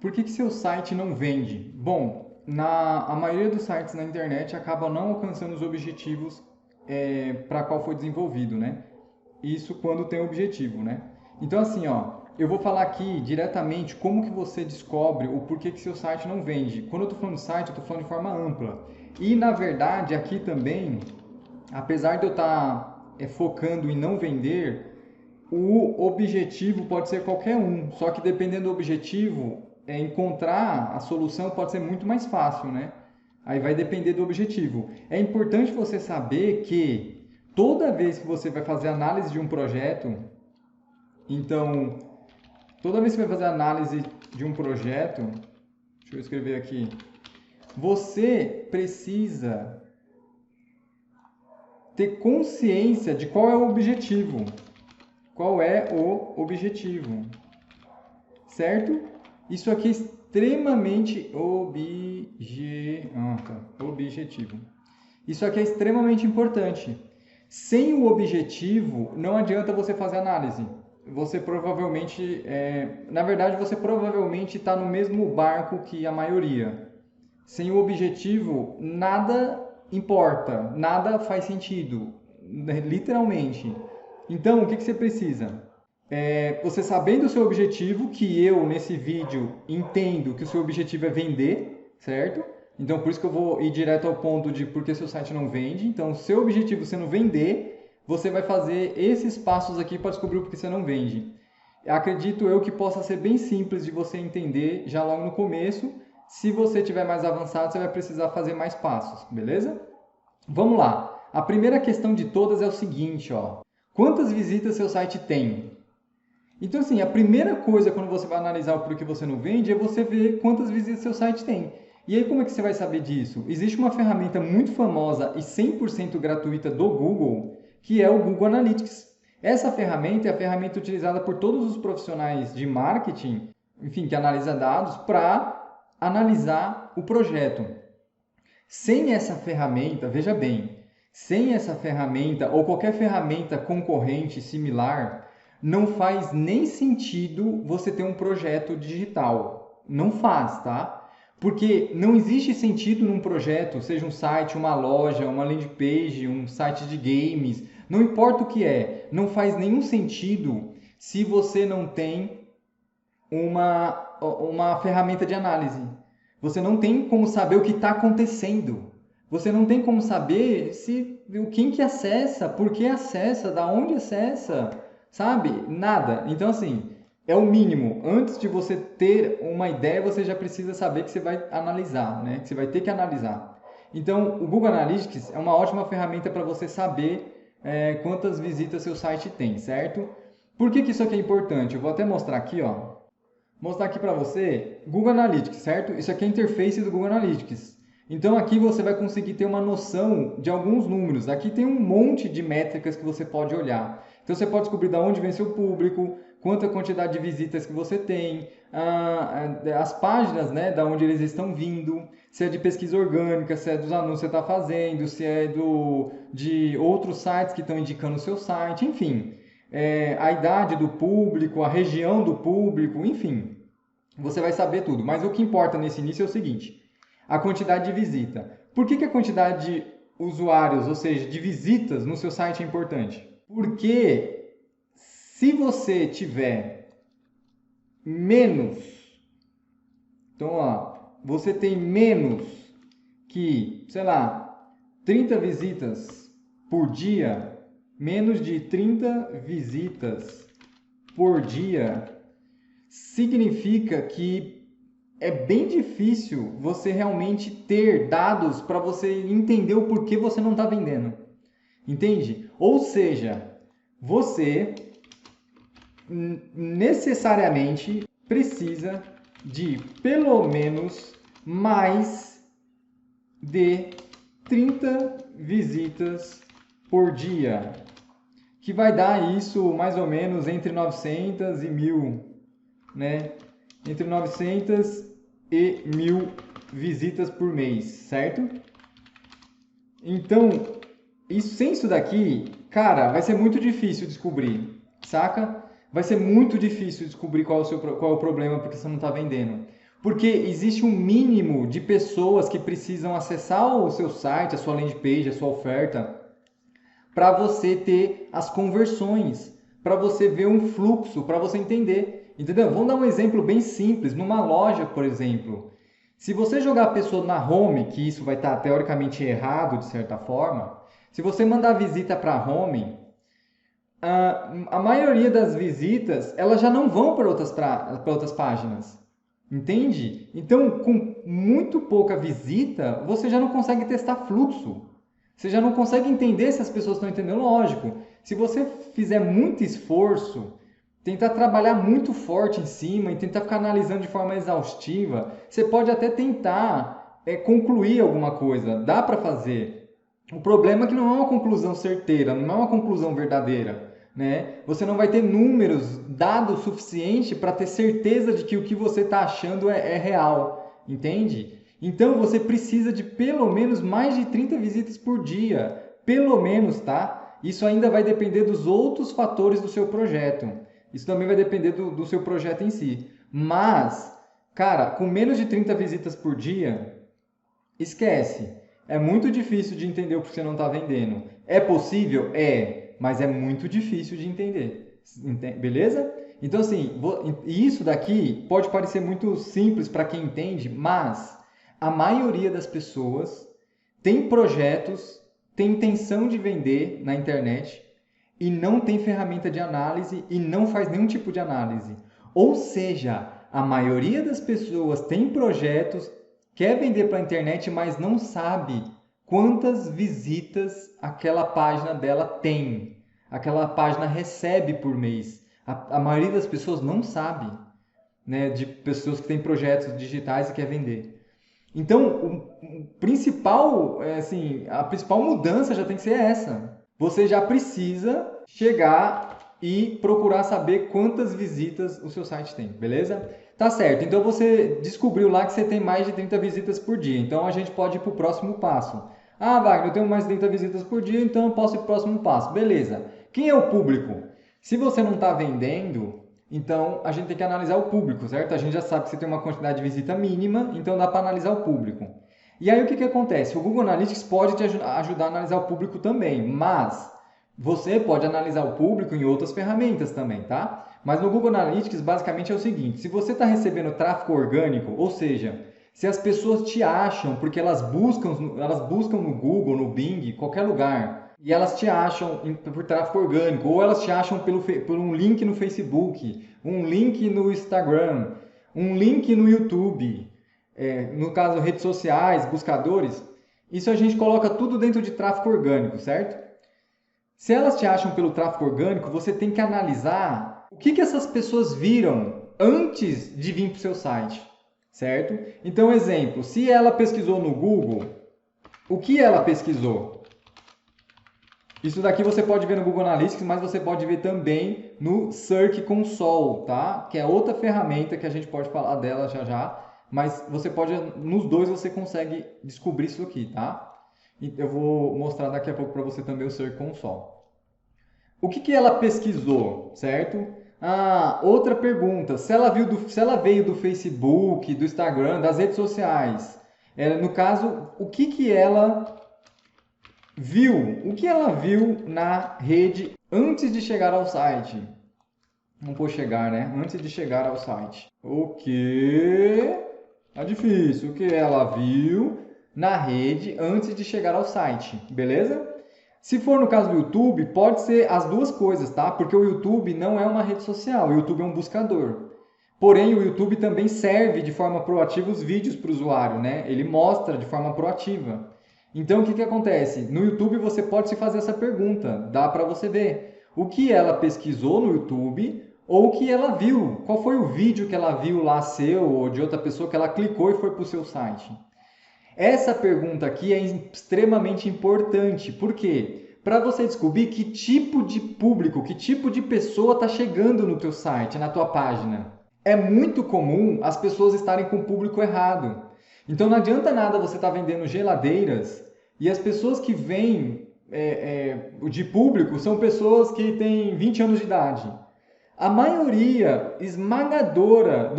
Por que que seu site não vende? Bom, a maioria dos sites na internet acaba não alcançando os objetivos para qual foi desenvolvido, né? Isso quando tem objetivo, né? Então assim, ó, eu vou falar aqui diretamente como que você descobre o porquê que seu site não vende. Quando eu estou falando de site, eu estou falando de forma ampla. E na verdade aqui também, apesar de eu estar focando em não vender, o objetivo pode ser qualquer um, só que dependendo do objetivo, encontrar a solução pode ser muito mais fácil, né? Aí vai depender do objetivo. É importante você saber que toda vez que você vai fazer análise de um projeto, então, toda vez que você vai fazer análise de um projeto, deixa eu escrever aqui, você precisa ter consciência de qual é o objetivo. Qual é o objetivo? Certo? Isso aqui é extremamente objetivo. Isso aqui é extremamente importante. Sem o objetivo, não adianta você fazer análise. Você provavelmente, na verdade, você provavelmente está no mesmo barco que a maioria. Sem o objetivo, nada importa, nada faz sentido, literalmente. Então, o que você precisa? Você sabendo o seu objetivo, que eu nesse vídeo entendo que o seu objetivo é vender, certo? Então por isso que eu vou ir direto ao ponto de por que seu site não vende. Então, seu objetivo sendo vender, você vai fazer esses passos aqui para descobrir o porquê você não vende. Acredito eu que possa ser bem simples de você entender já logo no começo. Se você tiver mais avançado, você vai precisar fazer mais passos, beleza? Vamos lá. A primeira questão de todas é o seguinte, ó. Quantas visitas seu site tem? Então, assim, a primeira coisa quando você vai analisar o porquê você não vende é você ver quantas visitas seu site tem. E aí, como é que você vai saber disso? Existe uma ferramenta muito famosa e 100% gratuita do Google, que é o Google Analytics. Essa ferramenta é a ferramenta utilizada por todos os profissionais de marketing, enfim, que analisa dados, para analisar o projeto. Sem essa ferramenta, veja bem, sem essa ferramenta ou qualquer ferramenta concorrente similar, não faz nem sentido você ter um projeto digital. Não faz, tá? Porque não existe sentido num projeto, seja um site, uma loja, uma landing page, um site de games, não importa o que é, não faz nenhum sentido se você não tem uma ferramenta de análise. Você não tem como saber o que está acontecendo. Você não tem como saber se quem que acessa, por que acessa, da onde acessa, sabe? Nada. Então, assim, é o mínimo. Antes de você ter uma ideia, você já precisa saber que você vai analisar, né? Que você vai ter que analisar. Então, o Google Analytics é uma ótima ferramenta para você saber quantas visitas seu site tem, certo? Por que isso aqui é importante? Eu vou até mostrar aqui, ó. Mostrar aqui para você Google Analytics, certo? Isso aqui é a interface do Google Analytics. Então aqui você vai conseguir ter uma noção de alguns números. Aqui tem um monte de métricas que você pode olhar. Então você pode descobrir de onde vem seu público, quanta quantidade de visitas que você tem, as páginas, né, da onde eles estão vindo, se é de pesquisa orgânica, se é dos anúncios que você está fazendo, se é de outros sites que estão indicando o seu site, enfim. A idade do público, a região do público, enfim, você vai saber tudo. Mas o que importa nesse início é o seguinte, a quantidade de visita. Por que a quantidade de usuários, ou seja, de visitas no seu site é importante? Porque se você tiver menos, então ó, você tem menos que, sei lá, 30 visitas por dia, menos de 30 visitas por dia, significa que é bem difícil você realmente ter dados para você entender o porquê você não está vendendo. Entende? Ou seja, você necessariamente precisa de pelo menos mais de 30 visitas por dia, que vai dar isso mais ou menos entre 900 e 1000, né? Entre 900 e 1000 visitas por mês, certo? Então, sem isso daqui, cara, vai ser muito difícil descobrir, saca? Vai ser muito difícil descobrir qual é o problema porque você não está vendendo. Porque existe um mínimo de pessoas que precisam acessar o seu site, a sua landing page, a sua oferta, para você ter as conversões, para você ver um fluxo, para você entender. Entendeu? Vamos dar um exemplo bem simples. Numa loja, por exemplo, se você jogar a pessoa na home, que isso vai estar teoricamente errado de certa forma, se você mandar visita para a home, a maioria das visitas elas já não vão para outras páginas. Entende? Então, com muito pouca visita, você já não consegue testar fluxo. Você já não consegue entender se as pessoas estão entendendo. Lógico, se você fizer muito esforço, tentar trabalhar muito forte em cima e tentar ficar analisando de forma exaustiva, você pode até tentar concluir alguma coisa. Dá para fazer. O problema é que não é uma conclusão certeira, não é uma conclusão verdadeira. Né? Você não vai ter números, dados suficientes para ter certeza de que o que você está achando é real, entende? Então você precisa de pelo menos mais de 30 visitas por dia, pelo menos, tá? Isso ainda vai depender dos outros fatores do seu projeto. Isso também vai depender do seu projeto em si. Mas, cara, com menos de 30 visitas por dia, esquece. É muito difícil de entender o que você não está vendendo. É possível? É. Mas é muito difícil de entender, beleza? Então assim, isso daqui pode parecer muito simples para quem entende, mas a maioria das pessoas tem projetos, tem intenção de vender na internet e não tem ferramenta de análise e não faz nenhum tipo de análise. Ou seja, a maioria das pessoas tem projetos, quer vender para a internet, mas não sabe quantas visitas aquela página dela tem, aquela página recebe por mês. A maioria das pessoas não sabe, né, de pessoas que têm projetos digitais e quer vender. Então, a principal mudança já tem que ser essa. Você já precisa chegar e procurar saber quantas visitas o seu site tem, beleza? Tá certo, então você descobriu lá que você tem mais de 30 visitas por dia, então a gente pode ir para o próximo passo. Ah, Wagner, eu tenho mais de 30 visitas por dia, então eu posso ir para o próximo passo. Beleza. Quem é o público? Se você não está vendendo, então a gente tem que analisar o público, certo? A gente já sabe que você tem uma quantidade de visita mínima, então dá para analisar o público. E aí o que acontece? O Google Analytics pode te ajudar a analisar o público também, mas você pode analisar o público em outras ferramentas também, tá? Mas no Google Analytics basicamente é o seguinte, se você está recebendo tráfego orgânico, ou seja, se as pessoas te acham porque elas buscam no Google, no Bing, qualquer lugar, e elas te acham por tráfego orgânico, ou elas te acham por um link no Facebook, um link no Instagram, um link no YouTube, no caso redes sociais, buscadores, isso a gente coloca tudo dentro de tráfego orgânico, certo? Se elas te acham pelo tráfego orgânico, você tem que analisar o que essas pessoas viram antes de vir para o seu site, certo? Então, exemplo, se ela pesquisou no Google, o que ela pesquisou? Isso daqui você pode ver no Google Analytics, mas você pode ver também no Search Console, tá? Que é outra ferramenta que a gente pode falar dela já já, mas você pode, nos dois você consegue descobrir isso aqui, tá? Eu vou mostrar daqui a pouco para você também o Search Console. O que ela pesquisou, certo? Ah, outra pergunta. Se ela veio do Facebook, do Instagram, das redes sociais, no caso, o que ela viu? O que ela viu na rede antes de chegar ao site? Não pôr chegar, né? Antes de chegar ao site. O que? Tá difícil. O que ela viu na rede antes de chegar ao site, beleza? Se for no caso do YouTube, pode ser as duas coisas, tá? Porque o YouTube não é uma rede social, o YouTube é um buscador. Porém, o YouTube também serve de forma proativa os vídeos para o usuário, né? Ele mostra de forma proativa. Então, o que acontece? No YouTube você pode se fazer essa pergunta, dá para você ver o que ela pesquisou no YouTube ou o que ela viu. Qual foi o vídeo que ela viu lá seu ou de outra pessoa que ela clicou e foi para o seu site? Essa pergunta aqui é extremamente importante. Por quê? Para você descobrir que tipo de público, que tipo de pessoa está chegando no teu site, na tua página. É muito comum as pessoas estarem com o público errado. Então não adianta nada você estar vendendo geladeiras e as pessoas que vêm de público são pessoas que têm 20 anos de idade. A maioria esmagadora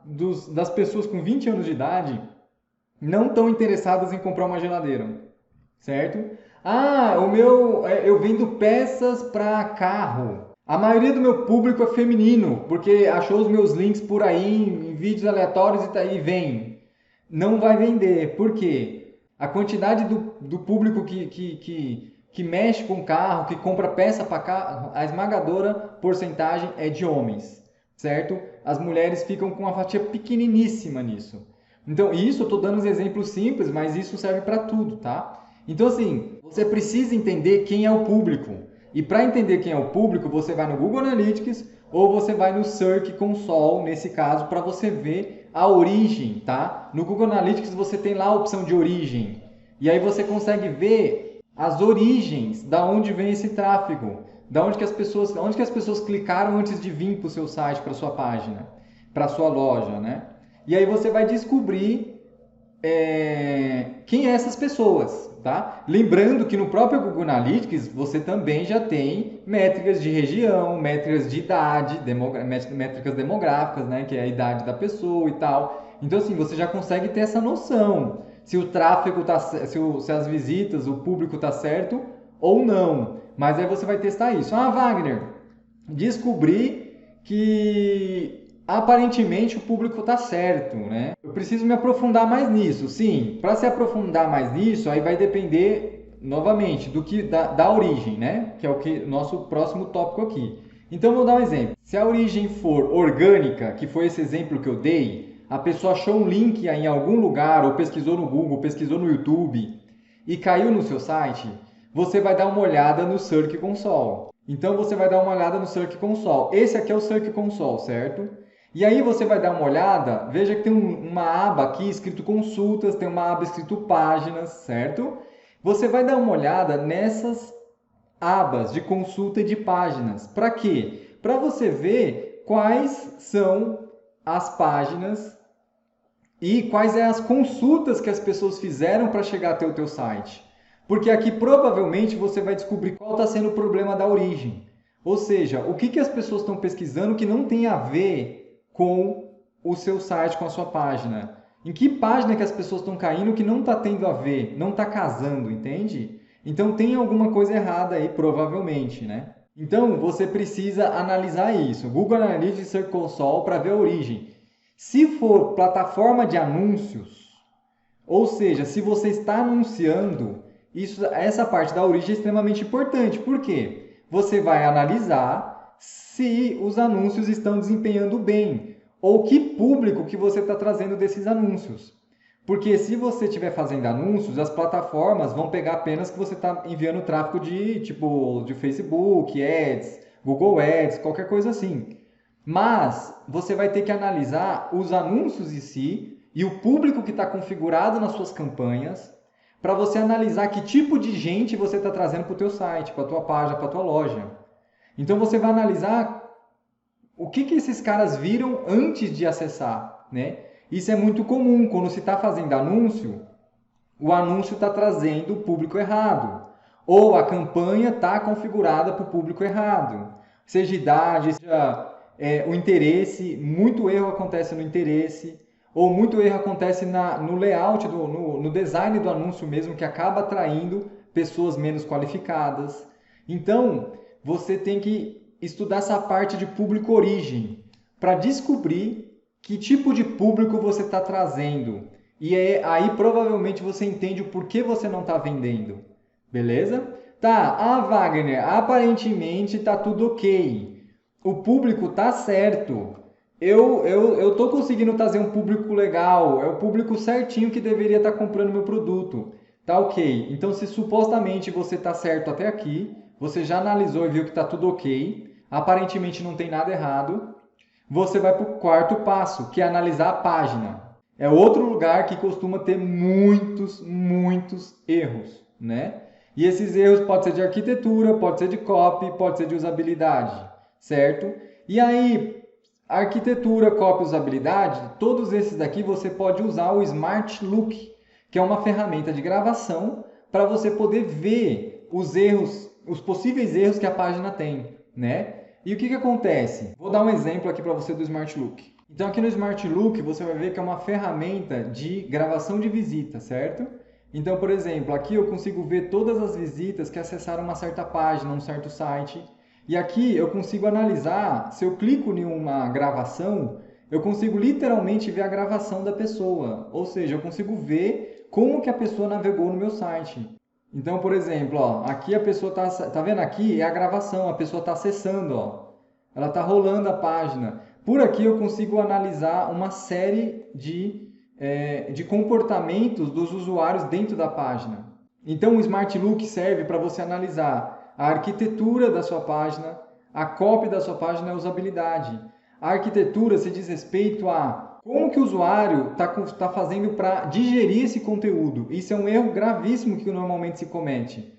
das pessoas com 20 anos de idade não estão interessadas em comprar uma geladeira, certo? Ah, eu vendo peças para carro. A maioria do meu público é feminino, porque achou os meus links por aí em vídeos aleatórios e vem. Não vai vender. Por quê? A quantidade do público que mexe com carro, que compra peça para carro, a esmagadora porcentagem é de homens, certo? As mulheres ficam com uma fatia pequeniníssima nisso. Então, isso eu estou dando uns exemplos simples, mas isso serve para tudo, tá? Então, assim, você precisa entender quem é o público. E para entender quem é o público, você vai no Google Analytics ou você vai no Search Console, nesse caso, para você ver a origem, tá? No Google Analytics você tem lá a opção de origem. E aí você consegue ver as origens, da onde vem esse tráfego, da onde que as pessoas clicaram antes de vir para o seu site, para sua página, para sua loja, né? E aí você vai descobrir quem é essas pessoas, tá? Lembrando que no próprio Google Analytics você também já tem métricas de região, métricas de idade, métricas demográficas, né? Que é a idade da pessoa e tal. Então assim, você já consegue ter essa noção se o tráfego tá, se as visitas, o público tá certo ou não. Mas aí você vai testar isso. Ah, Wagner, descobri que aparentemente o público está certo, né? Eu preciso me aprofundar mais nisso. Sim, para se aprofundar mais nisso, aí vai depender novamente do que da origem, né? Que é o que nosso próximo tópico aqui. Então vou dar um exemplo. Se a origem for orgânica, que foi esse exemplo que eu dei, a pessoa achou um link em algum lugar, ou pesquisou no Google, pesquisou no YouTube e caiu no seu site, você vai dar uma olhada no Search Console. Então você vai dar uma olhada no Search Console. Esse aqui é o Search Console, certo? E aí você vai dar uma olhada, veja que tem uma aba aqui escrito consultas, tem uma aba escrito páginas, certo? Você vai dar uma olhada nessas abas de consulta e de páginas. Para quê? Para você ver quais são as páginas e quais são as consultas que as pessoas fizeram para chegar até o teu site. Porque aqui provavelmente você vai descobrir qual está sendo o problema da origem. Ou seja, o que as pessoas estão pesquisando que não tem a ver com o seu site, com a sua página. Em que página que as pessoas estão caindo que não está tendo a ver, não está casando, entende? Então tem alguma coisa errada aí, provavelmente, né? Então você precisa analisar isso. Google Analytics e Search Console para ver a origem. Se for plataforma de anúncios, ou seja, se você está anunciando, essa parte da origem é extremamente importante. Por quê? Você vai analisar se os anúncios estão desempenhando bem, ou que público que você está trazendo desses anúncios. Porque se você estiver fazendo anúncios, as plataformas vão pegar apenas que você está enviando tráfego de Facebook, Ads, Google Ads, qualquer coisa assim. Mas você vai ter que analisar os anúncios em si e o público que está configurado nas suas campanhas para você analisar que tipo de gente você está trazendo para o teu site, para a tua página, para a tua loja. Então você vai analisar o que esses caras viram antes de acessar, né? Isso é muito comum quando se está fazendo anúncio, o anúncio está trazendo o público errado, ou a campanha está configurada para o público errado, seja idade, seja o interesse, muito erro acontece no interesse, ou muito erro acontece no layout, no design do anúncio mesmo, que acaba atraindo pessoas menos qualificadas. Então, você tem que estudar essa parte de público origem para descobrir que tipo de público você está trazendo. E aí provavelmente você entende o porquê você não está vendendo. Beleza? Tá, Wagner, aparentemente está tudo ok. O público está certo. Eu estou conseguindo trazer um público legal. É o público certinho que deveria estar comprando meu produto. Tá ok. Então se supostamente você está certo até aqui, você já analisou e viu que está tudo ok, aparentemente não tem nada errado, você vai para o quarto passo, que é analisar a página. É outro lugar que costuma ter muitos erros, né? E esses erros podem ser de arquitetura, pode ser de copy, pode ser de usabilidade, certo? E aí, arquitetura, copy, usabilidade, todos esses daqui você pode usar o Smart Look, que é uma ferramenta de gravação para você poder ver os erros, os possíveis erros que a página tem, né? E o que acontece? Vou dar um exemplo aqui para você do Smart Look. Então aqui no Smart Look você vai ver que é uma ferramenta de gravação de visita, certo? Então, por exemplo, aqui eu consigo ver todas as visitas que acessaram uma certa página, um certo site. E aqui eu consigo analisar, se eu clico em uma gravação, eu consigo literalmente ver a gravação da pessoa. Ou seja, eu consigo ver como que a pessoa navegou no meu site. Então, por exemplo, ó, aqui a pessoa tá vendo aqui é a gravação, a pessoa está acessando, ó. Ela está rolando a página. Por aqui eu consigo analisar uma série de comportamentos dos usuários dentro da página. Então o Smart Look serve para você analisar a arquitetura da sua página, a copy da sua página e a usabilidade. A arquitetura se diz respeito a como que o usuário está fazendo para digerir esse conteúdo. Isso é um erro gravíssimo que normalmente se comete.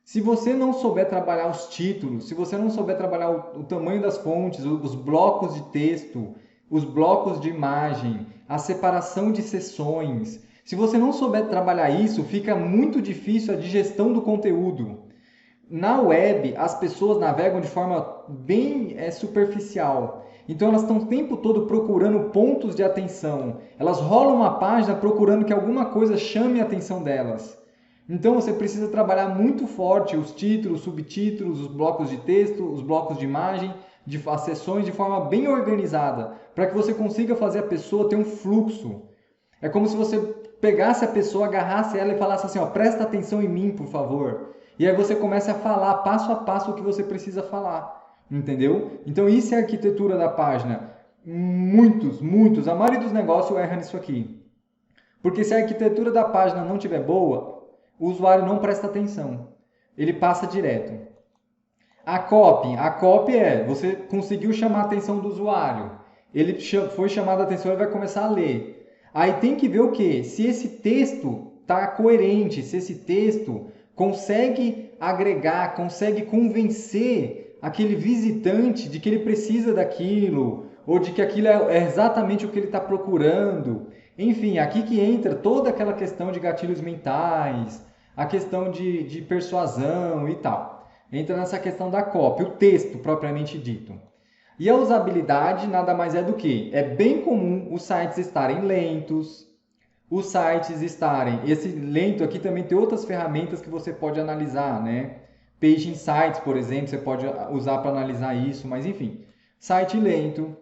Se você não souber trabalhar os títulos, se você não souber trabalhar o tamanho das fontes, os blocos de texto, os blocos de imagem, a separação de seções, se você não souber trabalhar isso, fica muito difícil a digestão do conteúdo. Na web, as pessoas navegam de forma bem superficial. Então elas estão o tempo todo procurando pontos de atenção. Elas rolam uma página procurando que alguma coisa chame a atenção delas. Então você precisa trabalhar muito forte os títulos, subtítulos, os blocos de texto, os blocos de imagem, as seções de forma bem organizada, para que você consiga fazer a pessoa ter um fluxo. É como se você pegasse a pessoa, agarrasse ela e falasse assim, ó, presta atenção em mim, por favor. E aí você começa a falar passo a passo o que você precisa falar, entendeu? Então isso é a arquitetura da página. Muitos, a maioria dos negócios erra nisso aqui. Porque se a arquitetura da página não estiver boa, o usuário não presta atenção. Ele passa direto. A copy é, você conseguiu chamar a atenção do usuário. Ele foi chamado a atenção, ele vai começar a ler. Aí tem que ver o quê? Se esse texto está coerente, se esse texto consegue agregar, consegue convencer aquele visitante de que ele precisa daquilo, ou de que aquilo é exatamente o que ele está procurando. Enfim, aqui que entra toda aquela questão de gatilhos mentais, a questão de persuasão e tal. Entra nessa questão da copy, o texto propriamente dito. E a usabilidade nada mais é do que é bem comum os sites estarem lentos, os sites estarem... Esse lento aqui também tem outras ferramentas que você pode analisar, né? Page Insights, por exemplo, você pode usar para analisar isso, mas enfim. Site lento,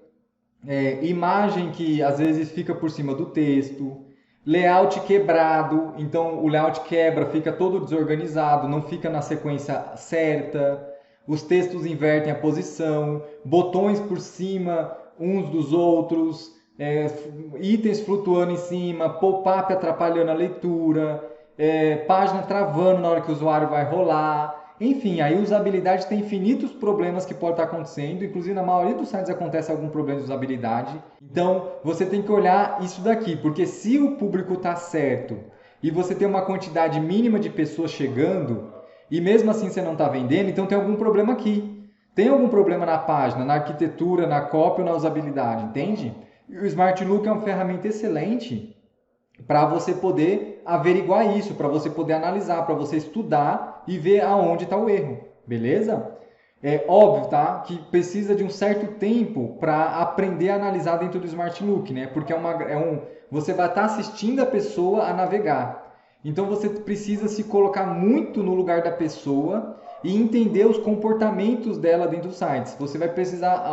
imagem que às vezes fica por cima do texto, layout quebrado, então o layout quebra, fica todo desorganizado, não fica na sequência certa, os textos invertem a posição, botões por cima uns dos outros, itens flutuando em cima, pop-up atrapalhando a leitura, página travando na hora que o usuário vai rolar. Enfim, a usabilidade tem infinitos problemas que pode estar acontecendo, inclusive na maioria dos sites acontece algum problema de usabilidade. Então, você tem que olhar isso daqui, porque se o público está certo e você tem uma quantidade mínima de pessoas chegando, e mesmo assim você não está vendendo, então tem algum problema aqui. Tem algum problema na página, na arquitetura, na copy ou na usabilidade, entende? E o Smart Look é uma ferramenta excelente para você poder averiguar isso, para você poder analisar, para você estudar e ver aonde está o erro, beleza? É óbvio, tá? Que precisa de um certo tempo para aprender a analisar dentro do Smart Look, né? Porque você vai estar assistindo a pessoa a navegar. Então você precisa se colocar muito no lugar da pessoa e entender os comportamentos dela dentro dos sites. Você vai precisar,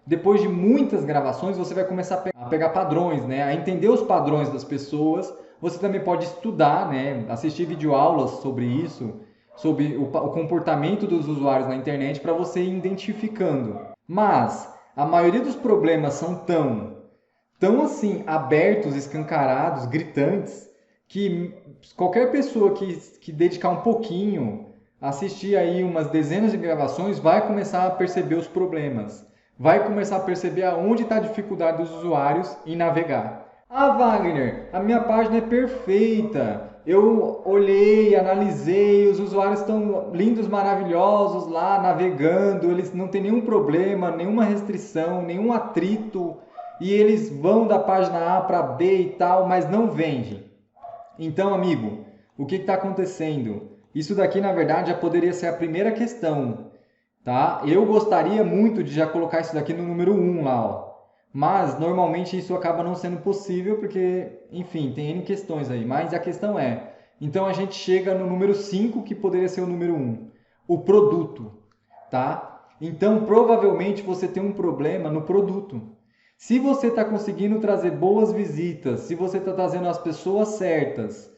depois de muitas gravações, você vai começar a pegar padrões, né? A entender os padrões das pessoas. Você também pode estudar, né? Assistir videoaulas sobre isso, sobre o comportamento dos usuários na internet para você ir identificando. Mas a maioria dos problemas são tão assim abertos, escancarados, gritantes, que qualquer pessoa que dedicar um pouquinho, assistir aí umas dezenas de gravações, vai começar a perceber os problemas. Vai começar a perceber aonde está a dificuldade dos usuários em navegar. Ah, Wagner, a minha página é perfeita. Eu olhei, analisei, os usuários estão lindos, maravilhosos lá, navegando, eles não têm nenhum problema, nenhuma restrição, nenhum atrito, e eles vão da página A para B e tal, mas não vendem. Então, amigo, o que está acontecendo? Isso daqui, na verdade, já poderia ser a primeira questão, tá? Eu gostaria muito de já colocar isso daqui no número 1 lá, ó. Mas normalmente isso acaba não sendo possível porque, enfim, tem N questões aí. Mas a questão é, então a gente chega no número 5 que poderia ser o número um, o produto, tá? Então provavelmente você tem um problema no produto. Se você está conseguindo trazer boas visitas, se você está trazendo as pessoas certas,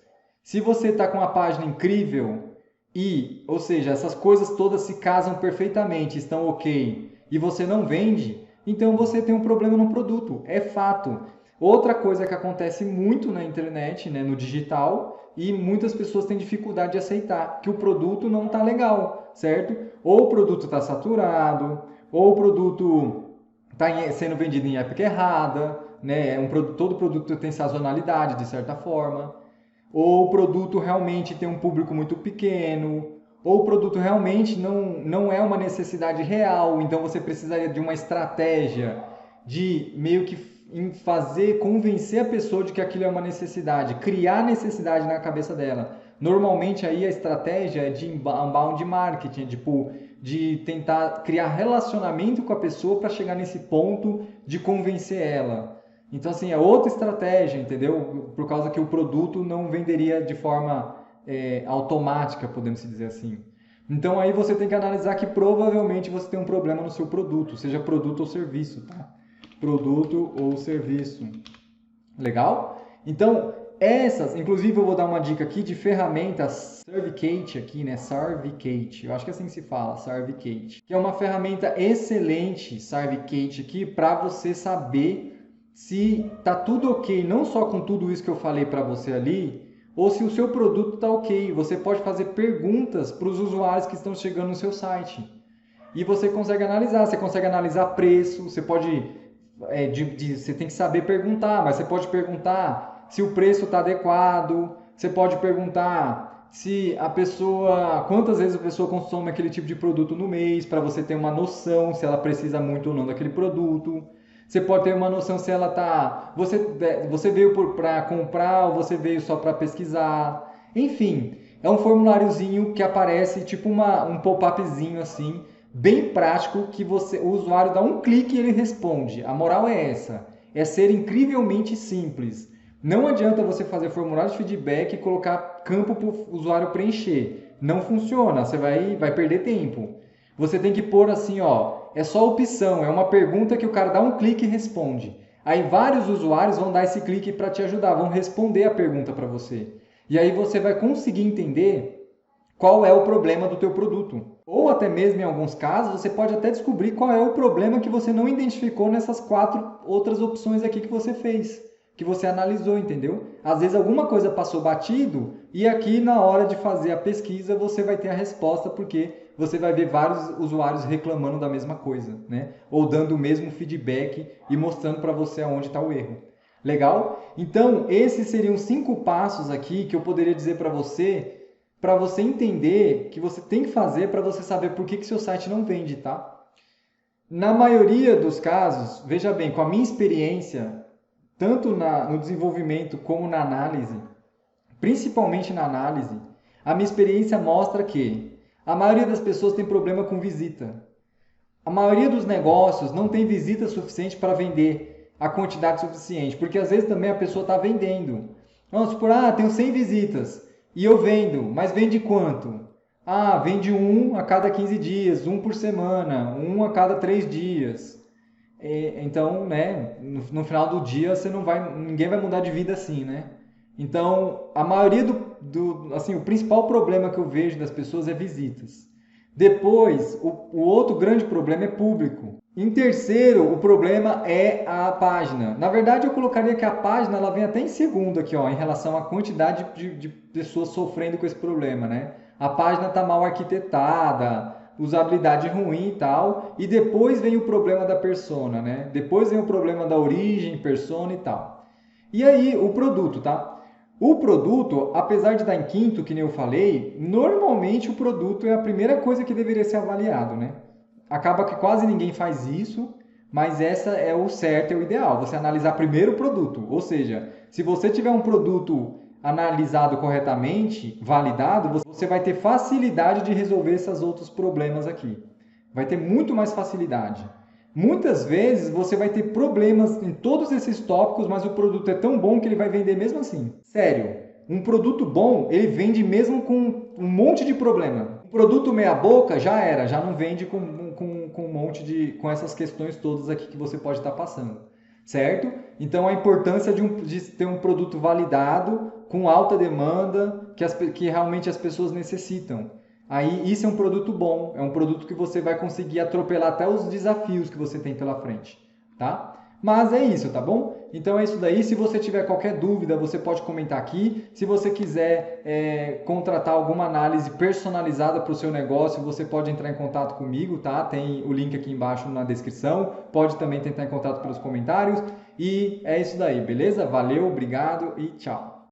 se você está com uma página incrível e, ou seja, essas coisas todas se casam perfeitamente, estão ok, e você não vende, então você tem um problema no produto, é fato. Outra coisa que acontece muito na internet, né, no digital, e muitas pessoas têm dificuldade de aceitar, que o produto não está legal, certo? Ou o produto está saturado, ou o produto está sendo vendido em época errada, né? Todo produto tem sazonalidade, de certa forma. Ou o produto realmente tem um público muito pequeno, ou o produto realmente não é uma necessidade real, então você precisaria de uma estratégia de meio que convencer a pessoa de que aquilo é uma necessidade, criar necessidade na cabeça dela. Normalmente aí a estratégia é de inbound marketing, tipo, de tentar criar relacionamento com a pessoa para chegar nesse ponto de convencer ela. Então, assim, é outra estratégia, entendeu? Por causa que o produto não venderia de forma automática, podemos dizer assim. Então, aí você tem que analisar que provavelmente você tem um problema no seu produto, seja produto ou serviço, tá? Produto ou serviço. Legal? Então, inclusive eu vou dar uma dica aqui de ferramentas Servicate aqui, né? Servicate, eu acho que é assim que se fala, Servicate. Que é uma ferramenta excelente, Servicate aqui, para você saber se tá tudo ok, não só com tudo isso que eu falei para você ali, ou se o seu produto tá ok. Você pode fazer perguntas para os usuários que estão chegando no seu site. E você consegue analisar preço, você pode você tem que saber perguntar, mas você pode perguntar se o preço está adequado, você pode perguntar se a pessoa, quantas vezes a pessoa consome aquele tipo de produto no mês, para você ter uma noção se ela precisa muito ou não daquele produto. Você pode ter uma noção se ela tá, você veio para comprar ou você veio só para pesquisar. Enfim, é um formuláriozinho que aparece tipo um pop-upzinho assim, bem prático, que o usuário dá um clique e ele responde. A moral é essa, é ser incrivelmente simples. Não adianta você fazer formulário de feedback e colocar campo para o usuário preencher. Não funciona, você vai perder tempo. Você tem que pôr assim, ó, é só opção, é uma pergunta que o cara dá um clique e responde. Aí vários usuários vão dar esse clique para te ajudar, vão responder a pergunta para você. E aí você vai conseguir entender qual é o problema do teu produto. Ou até mesmo em alguns casos, você pode até descobrir qual é o problema que você não identificou nessas 4 outras opções aqui que você fez, que você analisou, entendeu? Às vezes alguma coisa passou batido e aqui na hora de fazer a pesquisa você vai ter a resposta porque você vai ver vários usuários reclamando da mesma coisa, né? Ou dando o mesmo feedback e mostrando para você aonde está o erro. Legal? Então, esses seriam 5 passos aqui que eu poderia dizer para você entender que você tem que fazer para você saber por que seu site não vende, tá? Na maioria dos casos, veja bem, com a minha experiência, tanto no desenvolvimento como na análise, principalmente na análise, a minha experiência mostra que a maioria das pessoas tem problema com visita. A maioria dos negócios não tem visita suficiente para vender a quantidade suficiente, porque às vezes também a pessoa está vendendo. Vamos supor, tenho 100 visitas e eu vendo, mas vende quanto? Vende um a cada 15 dias, um por semana, um a cada 3 dias. Então, né, no final do dia ninguém vai mudar de vida assim, né? Então, a maioria assim, o principal problema que eu vejo das pessoas é visitas. Depois, o outro grande problema é público. Em terceiro, o problema é a página. Na verdade, eu colocaria que a página ela vem até em segundo aqui, ó, em relação à quantidade de pessoas sofrendo com esse problema, né? A página está mal arquitetada, usabilidade ruim e tal, e depois vem o problema da persona, né? Depois vem o problema da origem, persona e tal. E aí, o produto, tá? O produto, apesar de estar em quinto, que nem eu falei, normalmente o produto é a primeira coisa que deveria ser avaliado, né? Acaba que quase ninguém faz isso, mas essa é o certo, é o ideal. Você analisar primeiro o produto. Ou seja, se você tiver um produto analisado corretamente, validado, você vai ter facilidade de resolver esses outros problemas aqui. Vai ter muito mais facilidade. Muitas vezes você vai ter problemas em todos esses tópicos, mas o produto é tão bom que ele vai vender mesmo assim. Sério, um produto bom, ele vende mesmo com um monte de problema. Um produto meia boca já era, já não vende com um monte com essas questões todas aqui que você pode estar passando, certo? Então a importância de ter um produto validado, com alta demanda, que realmente as pessoas necessitam. Aí isso é um produto bom, é um produto que você vai conseguir atropelar até os desafios que você tem pela frente, tá? Mas é isso, tá bom? Então é isso daí. Se você tiver qualquer dúvida, você pode comentar aqui. Se você quiser contratar alguma análise personalizada para o seu negócio, você pode entrar em contato comigo, tá? Tem o link aqui embaixo na descrição. Pode também tentar em contato pelos comentários. E é isso daí, beleza? Valeu, obrigado e tchau.